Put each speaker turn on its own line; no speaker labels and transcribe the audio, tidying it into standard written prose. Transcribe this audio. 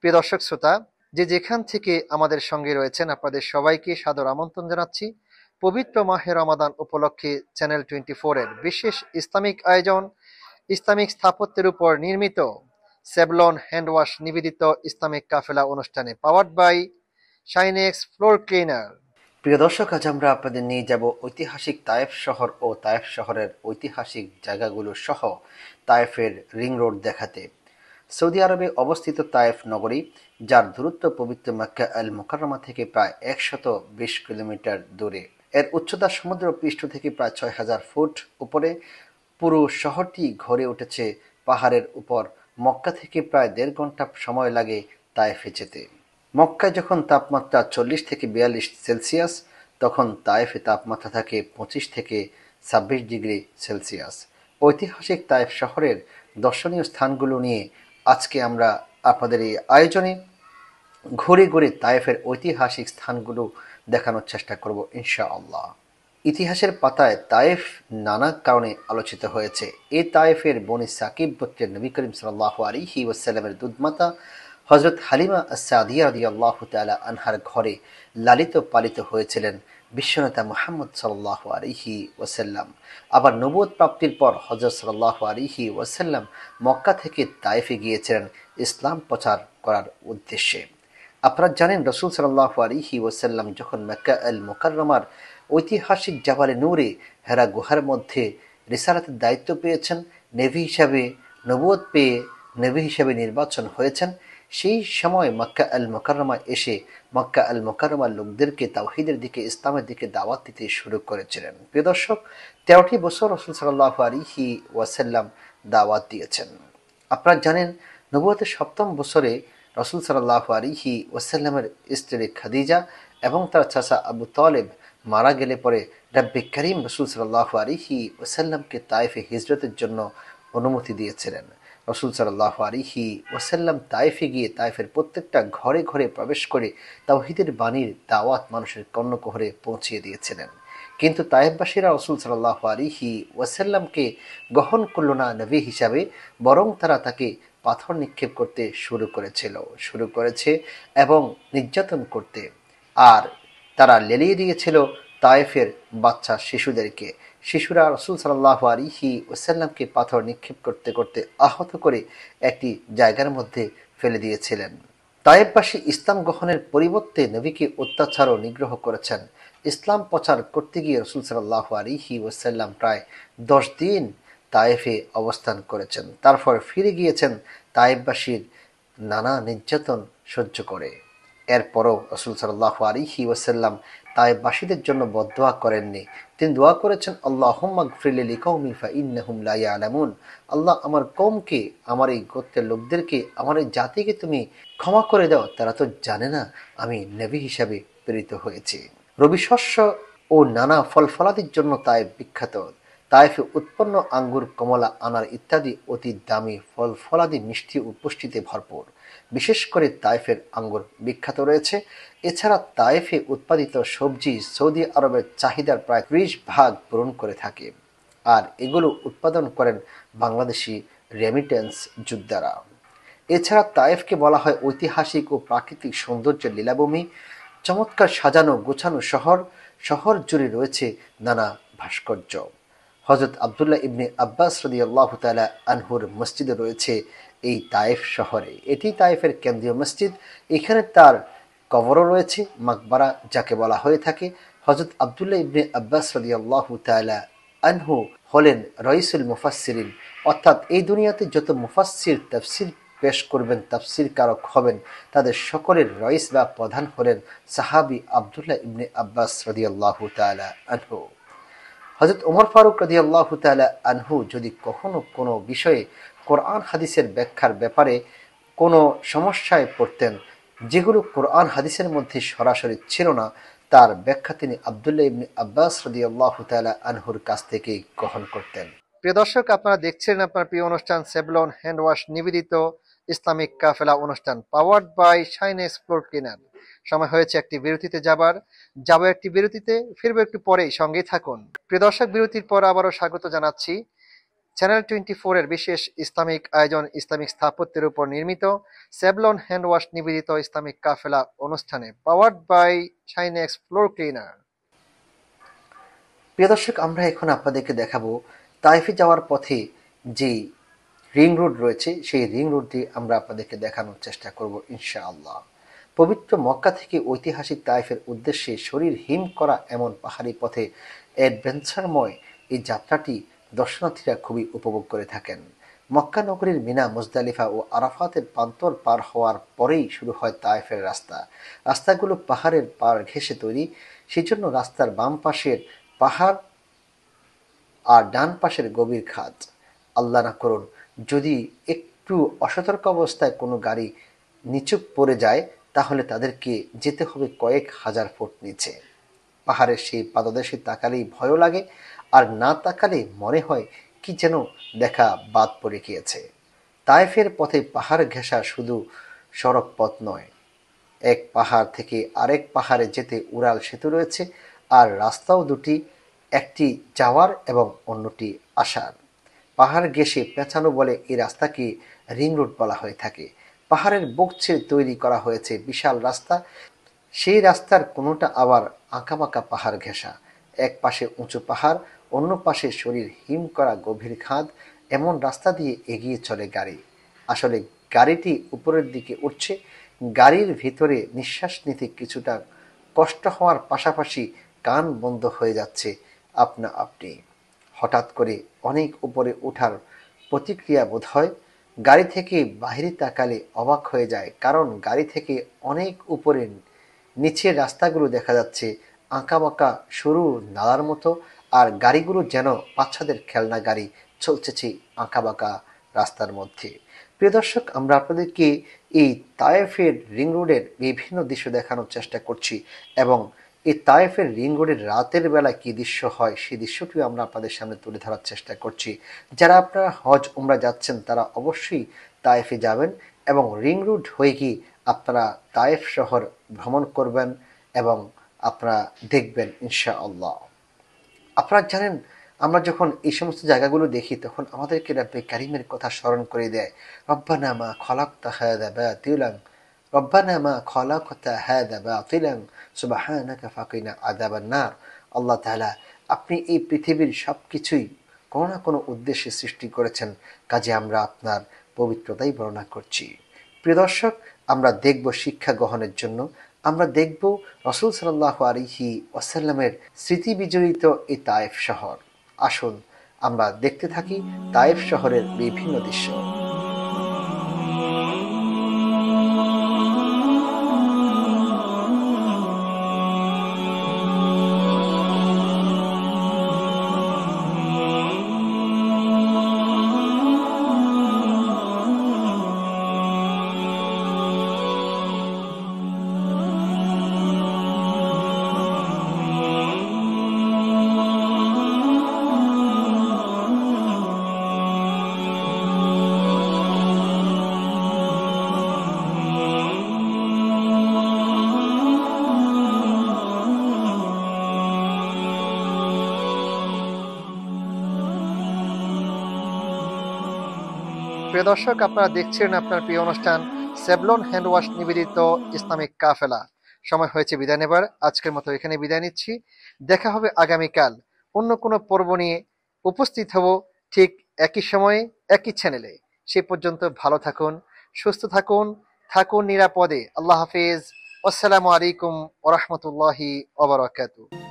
প্রিয় দর্শক শ্রোতা, যে যেখান থেকে আমাদের সঙ্গে রয়েছেন আপনাদের সবাইকে সাদর আমন্ত্রণ জানাচ্ছি পবিত্র মাহে রমাদান উপলক্ষে চ্যানেল 24 এর বিশেষ ইসলামিক আয়োজন ইসলামিক স্থাপত্যের উপর নির্মিত সেভলন হ্যান্ডওয়াশ নিবেদিত ইসলামিক কাফেলা অনুষ্ঠানে powered by Shinex floor cleaner. প্রিয় দর্শক, আজ আমরা আপনাদের নিয়ে যাব ঐতিহাসিক তায়েফ শহর ও তায়েফ শহরের ঐতিহাসিক জায়গাগুলো সহ তায়েফের রিং রোড দেখাতে। সৌদি আরবে অবস্থিত তায়েফ নগরী, যার দূরত্ব পবিত্র মক্কা আল মুকাররমা থেকে প্রায় 120 কিলোমিটার দূরে। এর উচ্চতা সমুদ্র পৃষ্ঠ থেকে প্রায় 6000 ফুট উপরে। পুরো শহরটি গড়ে উঠেছে পাহাড়ের উপর। মক্কা থেকে প্রায় 1.5 ঘন্টা সময় লাগে তায়েফে যেতে। মক্কায় যখন তাপমাত্রা 40 থেকে 42 সেলসিয়াস, তখন তায়েফে তাপমাত্রা থাকে 25 থেকে 26 ডিগ্রি সেলসিয়াস। ঐতিহাসিক তায়েফ শহরের দর্শনীয় স্থানগুলো নিয়ে আজকে আমরা আপনাদের এই আয়োজনে ঘুরে ঘুরে তায়েফের ঐতিহাসিক স্থানগুলো দেখানোর চেষ্টা করব ইনশাআল্লাহ। ইতিহাসের পাতায় তায়েফ নানা কারণে আলোচিত হয়েছে। এই তায়েফের বনি সাকিব গোত্রের নবী করিম সাল্লাল্লাহু আলাইহি ওয়াসাল্লামের দুধমাতা হযরত হালিমা আস-সাদিয়া রাদিয়াল্লাহু তাআলা আনহার ঘরে লালিত পালিত হয়েছিলেন বিশ্বনেতা মুহাম্মদ সাল্লাল্লাহু আলাইহি ওয়াসাল্লাম। আবার নবুয়ত প্রাপ্তির পর হযরত সাল্লাল্লাহু আলাইহি ওয়াসাল্লাম মক্কা থেকে তায়েফে গিয়েছিলেন ইসলাম প্রচার করার উদ্দেশ্যে। আপনারা জানেন, রাসূল সাল্লাল্লাহু আলাইহি ওয়াসাল্লাম যখন মক্কা আল মুকাররমার ঐতিহাসিক জাবালে নূরে হেরা গুহার মধ্যে রিসালাতের দায়িত্ব পেয়েছেন, নেভি হিসাবে নবুয়ত পেয়ে নেভি হিসাবে নির্বাচন হয়েছেন, সেই সময় মক্কা আল মুকাররমায় এসে মক্কা আল মুকাররমার লোকদেরকে তাওহীদের দিকে, ইসলামের দিকে দাওয়াত দিতে শুরু করেছিলেন। প্রিয় দর্শক, 13টি বছর রাসূল সাল্লাল্লাহু আলাইহি ওয়াসাল্লাম দাওয়াত দিয়েছেন। আপনারা জানেন, নবুয়তের 7ম বছরে রাসূল সাল্লাল্লাহু আলাইহি ওয়াসাল্লামের স্ত্রী খাদিজা এবং তার চাচা আবু তালেব মারা গেলে পরে রব্বে করিম রাসূল সাল্লাল্লাহু আলাইহি ওয়াসাল্লামকে তায়েফে হিজরতের জন্য অনুমতি দিয়েছিলেন। রাসূল সাল্লাল্লাহু আলাইহি ওয়াসাল্লাম তায়েফে গিয়ে তায়েফের প্রত্যেকটা ঘরে ঘরে প্রবেশ করে তাওহীদের বাণীর দাওয়াত মানুষের কর্ণকুহরে পৌঁছিয়ে দিয়েছিলেন। কিন্তু তায়েফবাসীরা রাসূল সাল্লাল্লাহু আলাইহি ওয়াসাল্লামকে গ্রহণ করল না নবী হিসাবে, বরং তারা তাকে পাথর নিক্ষেপ করতে শুরু করেছে এবং নির্যাতন করতে। আর তারা লেলিয়ে দিয়েছিল তায়েফের বাচ্চা শিশুদেরকে। শিশুরা রাসূল সাল্লাল্লাহু আলাইহি ওয়াসাল্লামকে পাথর নিক্ষেপ করতে করতে আহত করে একটি জায়গার মধ্যে ফেলে দিয়েছিলেন। তায়েফবাসী ইসলাম গ্রহণের পরিবর্তে নবীকে অত্যাচার ও নিগ্রহ করেছেন। ইসলাম প্রচার করতে গিয়ে রাসূল সাল্লাল্লাহু আলাইহি ওয়াসাল্লাম প্রায় 10 দিন তায়েফে অবস্থান করেছেন। তারপর ফিরে গিয়েছেন তায়েফবাসীর নানা নির্যাতন সহ্য করে। এরপরও রাসূল সাল্লাল্লাহু আলাইহি ওয়াসাল্লাম তায়েফবাসীদের জন্য বদদোয়া করেননি। তিনি দোয়া করেছেন, আল্লাহুম্মা গফির লিকাওমি ফাইন্নাহুম লা ইয়ালামুন। আল্লাহ, আমার কওমকে, আমার এই গোত্রের লোকদেরকে, আমার এই জাতিকে তুমি ক্ষমা করে দাও, তারা তো জানে না আমি নবী হিসাবে প্রেরিত হয়েছি। রবি শস্য ও নানা ফল ফলাদির জন্য তায়েফ বিখ্যাত। তায়েফে উৎপন্ন আঙ্গুর, কমলা, আনার ইত্যাদি অতি দামি ফল ফলাদি মিষ্টি ও পুষ্টিতে ভরপুর। বিশেষ করে তায়েফের আঙ্গুর বিখ্যাত রয়েছে। এছাড়া তায়েফে উৎপাদিত সবজি সৌদি আরবের চাহিদার প্রায় 30% পূরণ করে থাকে। আর এগুলো উৎপাদন করেন বাংলাদেশি রেমিটেন্স যোদ্ধারা। এছাড়া তায়েফকে বলা হয় ঐতিহাসিক ও প্রাকৃতিক সৌন্দর্যের লীলাভূমি। চমৎকার সাজানো গোছানো শহর জুড়ে রয়েছে নানা ভাস্কর্য। হযরত আব্দুল্লাহ ইবনে আব্বাস রাদিয়াল্লাহু তাআলা আনহুর মসজিদ রয়েছে এই তায়েফ শহরে। এটি তায়েফের কেন্দ্রীয় মসজিদ। এখানে তার কবরও রয়েছে, মাকবারা যাকে বলা হয়ে থাকে। হযরত আব্দুল্লাহ ইবনে আব্বাস রাদিয়াল্লাহু তাআলা আনহু হলেন রাইসুল মুফাসসিরিন, অর্থাৎ এই দুনিয়াতে যত মুফাসসির তাফসীর পেশ করবেন, তাফসীর কারক হবেন, তাদের সকলের রাইস বা প্রধান হলেন সাহাবী আব্দুল্লাহ ইবনে আব্বাস রাদিয়াল্লাহু তাআলা আনহু। হযরত ওমর ফারুক রাদিয়াল্লাহু তাআলা আনহু যদি কখনো কোনো বিষয়ে কোরআন হাদিসের ব্যাখ্যার ব্যাপারে কোনো সমস্যায় পড়তেন, যেগুলো কোরআন হাদিসের মধ্যে সরাসরি ছিল না, তার ব্যাখ্যা তিনি আব্দুল্লাহ ইবনে আব্বাস রাদিয়াল্লাহু তাআলা আনহুর কাছ থেকে গ্রহণ করতেন। প্রিয় দর্শক, আপনারা দেখছেন আপনার প্রিয় অনুষ্ঠান সেভলন হ্যান্ডওয়াশ নিবেদিত ইসলামিক কাফেলা অনুষ্ঠান powered by Shinex floor cleaner. সময় হয়েছে একটি বিরতিতে যাবো একটি বিরতিতে, ফিরবো একটু পরেই, সঙ্গেই থাকুন। প্রিয় দর্শক, বিরতির পর আবারও স্বাগত জানাচ্ছি চ্যানেল 24 এর বিশেষ ইসলামিক আয়োজন ইসলামিক স্থাপত্যের উপর নির্মিত সেভলন হ্যান্ড ওয়াশ নিবেদিত ইসলামিক কাফেলা অনুষ্ঠানে powered by Shinex floor cleaner. প্রিয় দর্শক, আমরা এখন আপনাদেরকে দেখাবো তাইফে যাওয়ার পথে যে রিং রোড রয়েছে, সেই রিং রোড দিয়ে আমরা আপনাদেরকে দেখানোর চেষ্টা করব ইনশাআল্লাহ। পবিত্র মক্কা থেকে ঐতিহাসিক তাইফের উদ্দেশ্যে শরীর হিম করা এমন পাহাড়ি পথে অ্যাডভেঞ্চারময় এই যাত্রাটি দর্শনার্থীরা খুবই উপভোগ করে থাকেন। মক্কা নগরীর মিনা, মুজদালিফা ও আরাফাতের প্রান্তর পার হওয়ার পরেই শুরু হয় তাইফের রাস্তা। রাস্তাগুলো পাহাড়ের পাড় ঘেঁষে তৈরি, সেজন্য রাস্তার বাম পাশের পাহাড় আর ডান পাশের গভীর খাদ। আল্লাহ না করুন যদি একটু অসতর্ক অবস্থায় কোনো গাড়ি নিচু পড়ে যায়, তাহলে তাদেরকে যেতে হবে কয়েক হাজার ফুট নিচে। পাহাড়ের সেই পাদদেশে তাকালেই ভয়ও লাগে, আর না তাকালে মনে হয় কি যেন দেখা বাদ পড়ে গিয়েছে। তায়েফের পথে পাহাড় ঘেঁষা শুধু সড়ক পথ নয়, এক পাহাড় থেকে আরেক পাহাড়ে যেতে উড়াল সেতু রয়েছে, আর রাস্তাও দুটি, একটি যাওয়ার এবং অন্যটি আসার। পাহাড় ঘেঁষে পেঁচানো বলে এই রাস্তাকে রিং রোড বলা হয়ে থাকে। পাহাড়ের বুক ছেড়ে তৈরি করা হয়েছে বিশাল রাস্তা, সেই রাস্তার কোনোটা আবার আঁকাবাঁকা পাহাড় ঘেঁষা। এক পাশে উঁচু পাহাড়, অন্য পাশে শরীর হিম করা গভীর খাদ। এমন রাস্তা দিয়ে এগিয়ে চলে গাড়ি। আসলে গাড়িটি উপরের দিকে উঠছে, গাড়ির ভিতরে নিঃশ্বাস নিতে কিছুটা কষ্ট হওয়ার পাশাপাশি কান বন্ধ হয়ে যাচ্ছে আপনা আপনি। হঠাৎ করে অনেক উপরে ওঠার প্রতিক্রিয়া বোধ হয়। গাড়ি থেকে বাইরে তাকালে অবাক হয়ে যায়, কারণ গাড়ি থেকে অনেক উপরে নিচের রাস্তাগুলো দেখা যাচ্ছে আঁকাবাঁকা সরু নালার মতো, আর গাড়িগুলো যেন বাচ্চাদের খেলনা গাড়ি চলছে আঁকাবাঁকা রাস্তার মধ্যে। প্রিয় দর্শক, আমরা আপনাদেরকে এই তায়েফের রিং রোডের বিভিন্ন দৃশ্য দেখানোর চেষ্টা করছি, এবং এই তায়েফের রিং রোডের রাতের বেলা কি দৃশ্য হয় সেই দৃশ্যটিও আমরা আপনাদের সামনে তুলে ধরার চেষ্টা করছি। যারা আপনারা হজ উমরা যাচ্ছেন তারা অবশ্যই তায়েফে যাবেন, এবং রিং রোড হয়ে গিয়ে আপনারা তায়েফ শহর ভ্রমণ করবেন এবং আপনারা দেখবেন ইনশাআল্লাহ। আপনারা জানেন, আমরা যখন এই সমস্ত জায়গাগুলো দেখি তখন আমাদেরকে রব্বে কারিমের কথা স্মরণ করে দেয়। রব্বানা মা খলাকতা হাযা বাতিলান, রব্বানা মা খলাকতা হাযা বাতিলান সুবহানাকা ফাকিনা আযাবান নার। আল্লাহ তাআলা, আপনি এই পৃথিবীর সবকিছুই কোনো না কোনো উদ্দেশ্যে সৃষ্টি করেছেন, কাজে আমরা আপনার পবিত্রতাই বর্ণনা করছি। প্রিয় দর্শক, আমরা দেখব শিক্ষা গ্রহণের জন্য, আমরা দেখব রাসূল সাল্লাল্লাহু আলাইহি ওয়াসাল্লামের স্মৃতি বিজড়িত এই তায়েফ শহর। আসুন আমরা দেখতে থাকি তায়েফ শহরের বিভিন্ন দৃশ্য। প্রিয় দর্শক, আপনারা দেখছেন আপনার প্রিয় অনুষ্ঠান সেভলন হ্যান্ড ওয়াশ নিবেদিত ইসলামিক কাফেলা। সময় হয়েছে বিদায় নেবার, আজকের মতো এখানে বিদায় নিচ্ছি। দেখা হবে আগামীকাল অন্য কোনো পর্ব নিয়ে। উপস্থিত হব ঠিক একই সময়ে একই চ্যানেলে। সে পর্যন্ত ভালো থাকুন, সুস্থ থাকুন, থাকুন নিরাপদে। আল্লাহ হাফিজ। আসসালামু আলাইকুম ওয়া রাহমাতুল্লাহি ওয়া বারাকাতুহু।